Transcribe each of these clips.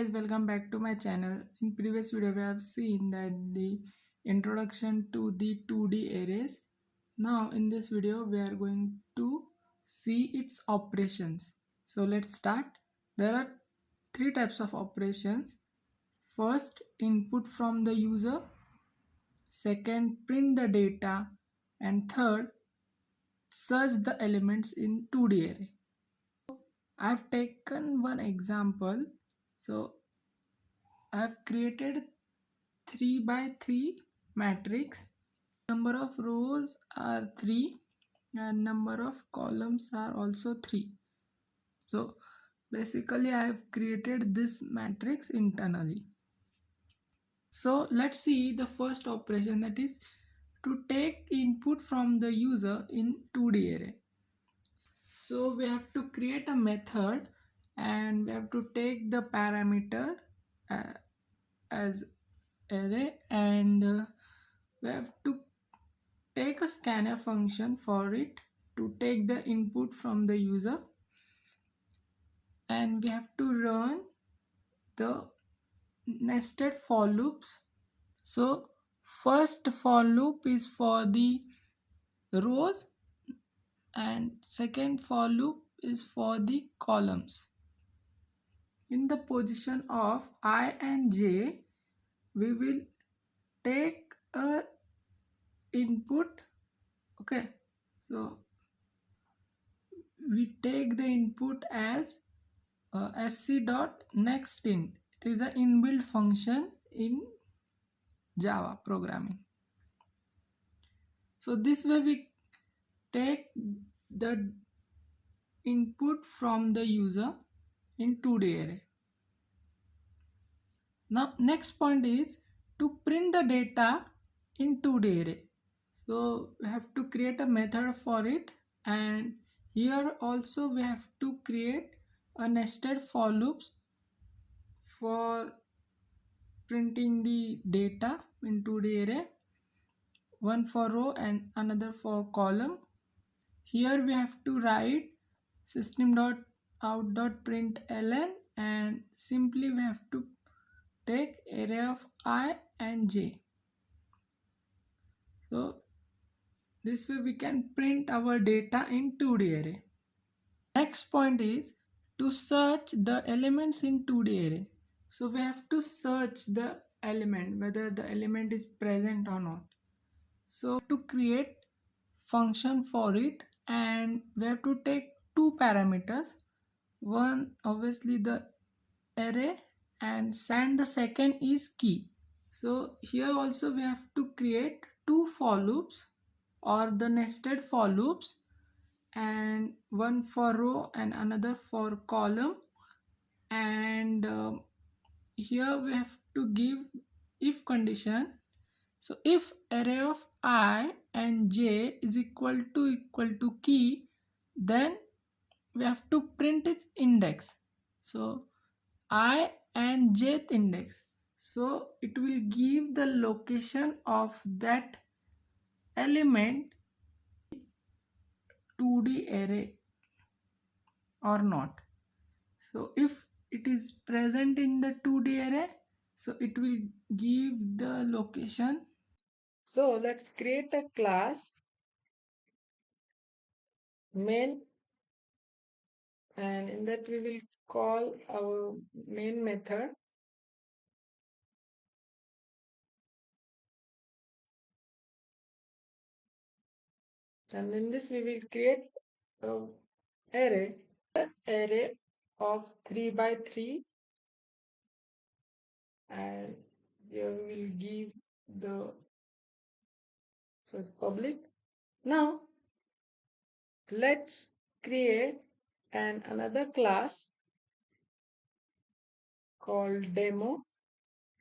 Guys, welcome back to my channel. In previous video we have seen that the introduction to the 2D arrays. Now in this video we are going to see its operations. So let's start. There are three types of operations. First, input from the user. Second, print the data. And third, search the elements in 2D array. I've taken one example. So I've created 3 by 3 matrix. Number of rows are 3 and number of columns are also 3. So basically I have created this matrix internally. So let's see the first operation, that is to take input from the user in 2D array. So we have to create a method and we have to take the parameter as array, and we have to take a scanf function for it to take the input from the user, and we have to run the nested for loops. So first for loop is for the rows and second for loop is for the columns. In the position of I and j, we will take a input. Okay, so we take the input as sc.nextInt. It is an inbuilt function in Java programming. So this way we take the input from the user in 2D array. Now next point is to print the data in 2D array. So we have to create a method for it, and here also we have to create a nested for loops for printing the data in 2D array, one for row and another for column. Here we have to write system.out.println, and simply we have to take array of I and j. So this way we can print our data in 2D array. Next point is to search the elements in 2D array. So we have to search the element, whether the element is present or not. So to create function for it, and we have to take two parameters. One obviously the array, and the second is key. So here also we have to create two for loops or the nested for loops, and one for row and another for column, and here we have to give if condition. So if array of I and j is equal to key, then we have to print its index. So I and jth index, so it will give the location of that element 2D array or not. So if it is present in the 2D array, so it will give the location. So let's create a class main, and in that we will call our main method. And in this we will create an array of 3 by 3, and here we will give the public. Now let's create another class called demo,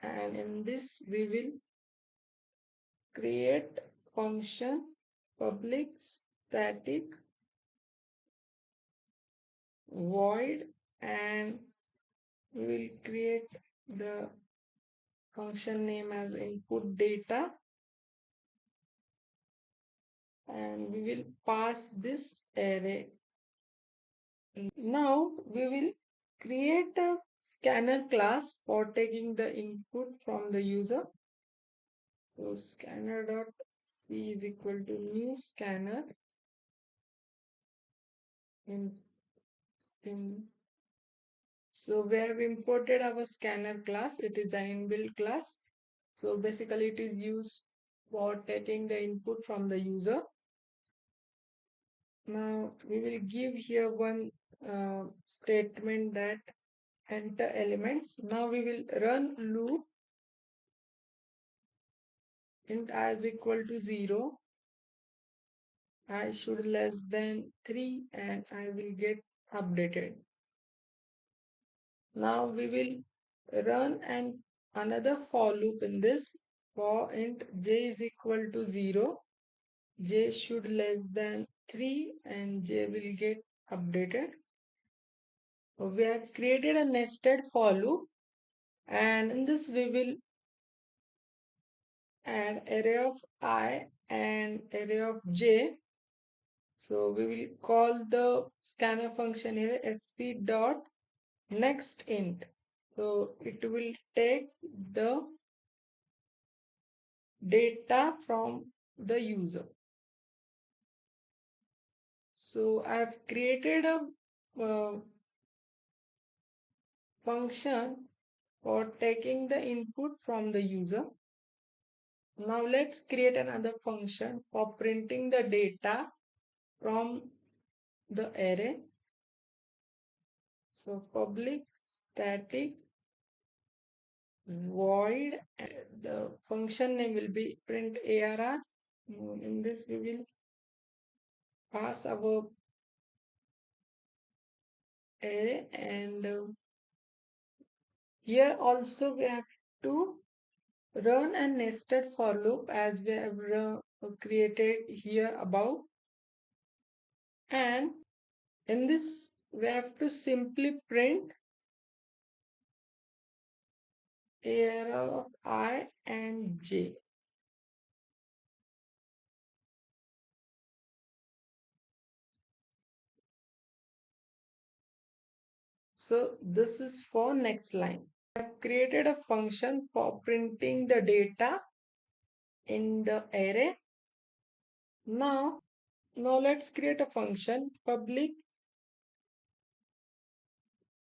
and in this we will create function public static void, and we will create the function name as input data, and we will pass this array. Now we will create a scanner class for taking the input from the user. So scanner dot c is equal to new scanner in, in so we have imported our scanner class. It is an inbuilt class. So basically it is used for taking the input from the user. Now we will give here one statement that enter elements. Now we will run loop int I is equal to 0. I should less than 3 and I will get updated. Now we will run and another for loop in this. For int j is equal to 0, j should less than 3 and j will get updated. We have created a nested for loop, and in this we will add array of I and array of j. So we will call the scanner function here sc dot next int. So it will take the data from the user. So I have created a function for taking the input from the user. Now let's create another function for printing the data from the array. So public static void, and the function name will be print arr. In this we will pass our array, and here also we have to run a nested for loop as we have created here above, and in this we have to simply print array of I and j. So this is for next line. I have created a function for printing the data in the array. Now let's create a function public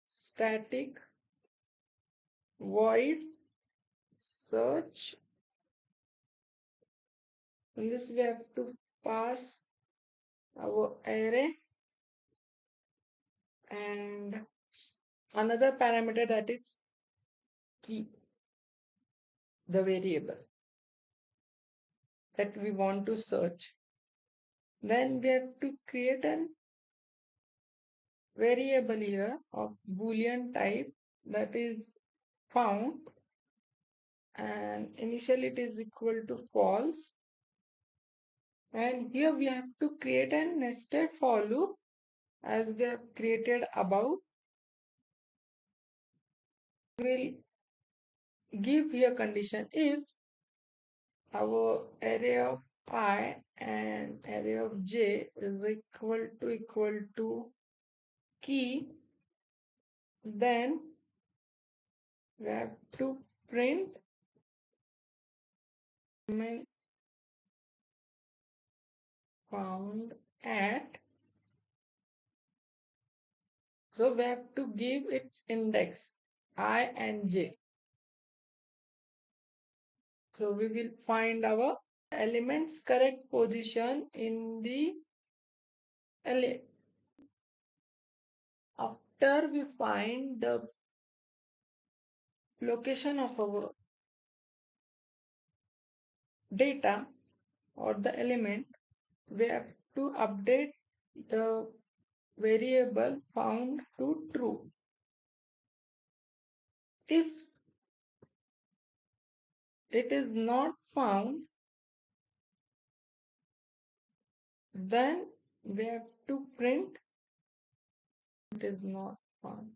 static void search. In this we have to pass our array and another parameter, that is key, the variable that we want to search. Then we have to create a variable here of boolean type, that is found, and initially it is equal to false, and here we have to create a nested for loop as we have created above. We will give here condition if our array of I and array of j is equal to key, then we have to print found at. So we have to give its index I and j. So we will find our elements correct position in the array. After we find the location of our data or the element, we have to update the variable found to true. If it is not found, then we have to print it is not found.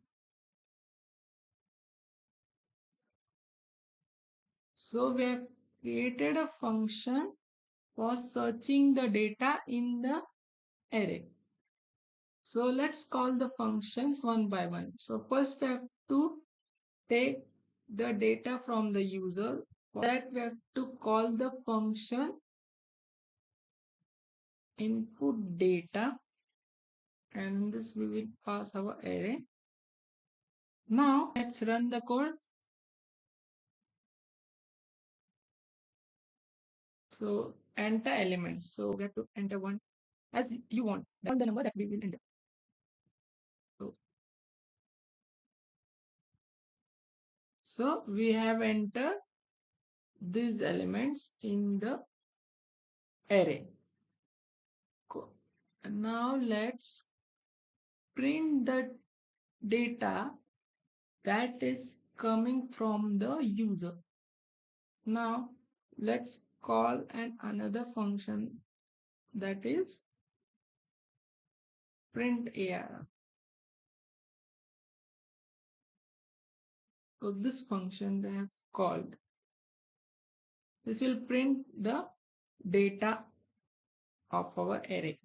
So we have created a function for searching the data in the array. So let's call the functions one by one. So first we have to take the data from the user. For that we have to call the function input data, and this we will pass our array. Now let's run the code. So enter elements. So we have to enter one as you want. That's the number that we will enter. So we have entered these elements in the array. Cool. Now let's print the data that is coming from the user. Now let's call another function that is print AR. So this function they have called. This will print the data of our array.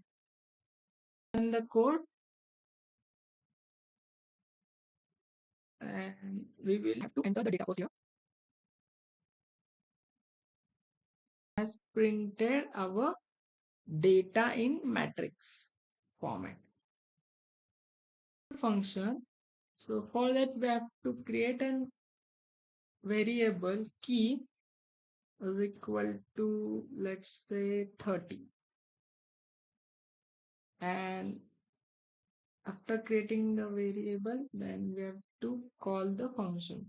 In the code, and we will have to enter the data first here. Has printed our data in matrix format. Function. So for that we have to create a variable key is equal to, let's say, 30, and after creating the variable then we have to call the function.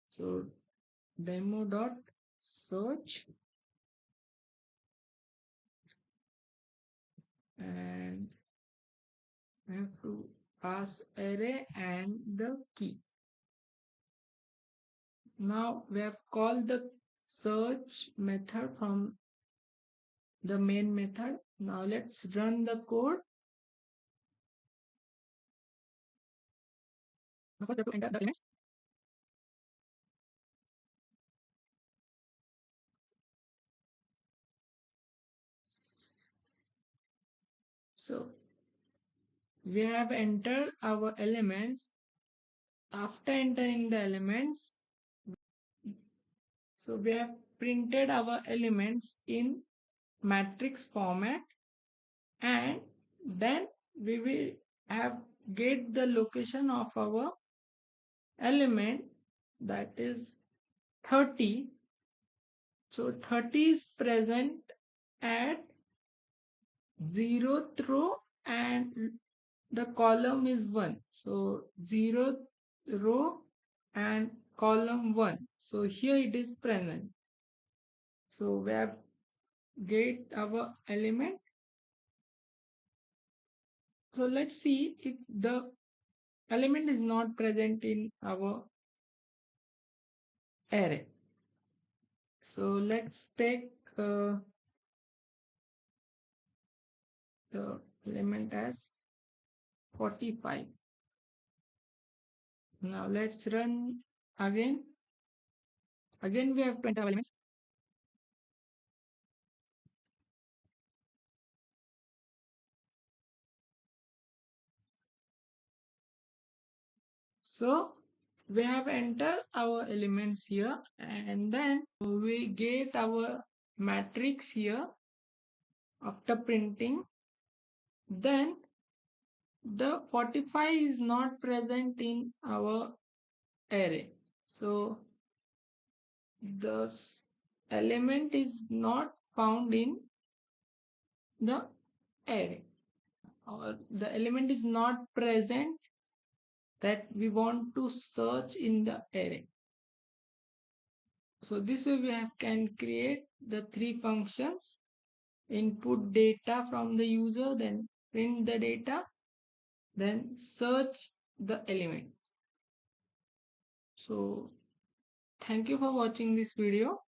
So demo dot search, and I have to pass array and the key. Now we have called the search method from the main method. Now let's run the code. First we have to enter the elements. So we have entered our elements. After entering the elements, so we have printed our elements in matrix format, and then we will have get the location of our element, that is 30. So 30 is present at 0th row and the column is 1. So 0th row and column 1. So here it is present. So we have get our element. So let's see if the element is not present in our array. So let's take the element as 45. Now let's run again. Again we have to enter elements. So we have entered our elements here, and then we get our matrix here after printing. Then the 45 is not present in our array. So the element is not found in the array, or the element is not present that we want to search in the array. So this way we can create the three functions: input data from the user, then print the data, then search the element. So thank you for watching this video.